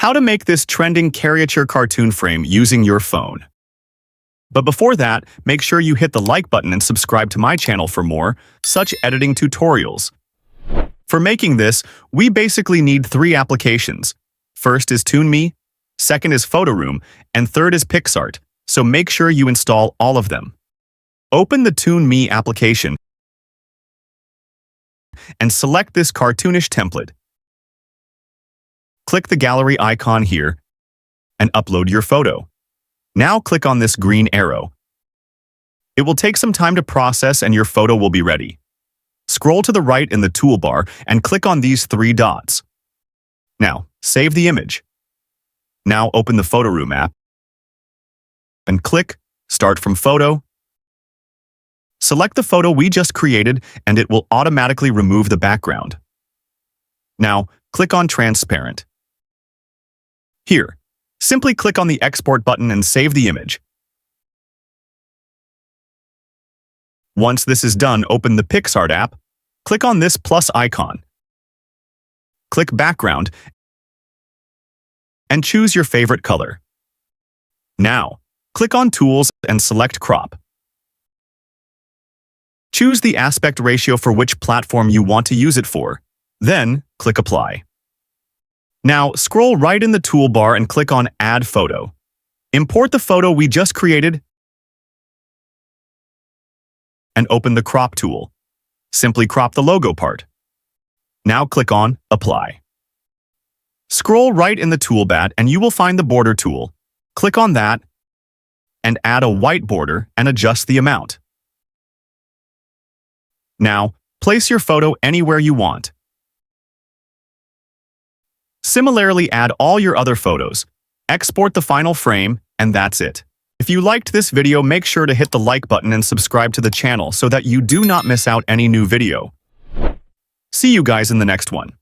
how to make this trending caricature cartoon frame using your phone. But before that, make sure you hit the like button and subscribe to my channel for more such editing tutorials. For making this, we basically need 3 applications. First is ToonMe, second is PhotoRoom, and third is PixArt, so make sure you install all of them. Open the ToonMe application and select this cartoonish template. Click the gallery icon here and upload your photo. Now click on this green arrow. It will take some time to process and your photo will be ready. Scroll to the right in the toolbar and click on these 3 dots. Now, save the image. Now open the PhotoRoom app and click Start from Photo. Select the photo we just created and it will automatically remove the background. Now, click on Transparent. Here, simply click on the Export button and save the image. Once this is done, open the PixArt app, click on this plus icon. Click Background and choose your favorite color. Now, click on Tools and select Crop. Choose the aspect ratio for which platform you want to use it for. Then, click Apply. Now, scroll right in the toolbar and click on Add Photo. Import the photo we just created and open the Crop tool. Simply crop the logo part. Now click on Apply. Scroll right in the toolbar and you will find the Border tool. Click on that and add a white border and adjust the amount. Now, place your photo anywhere you want. Similarly, add all your other photos. Export the final frame, and that's it. If you liked this video, make sure to hit the like button and subscribe to the channel so that you do not miss out any new video. See you guys in the next one.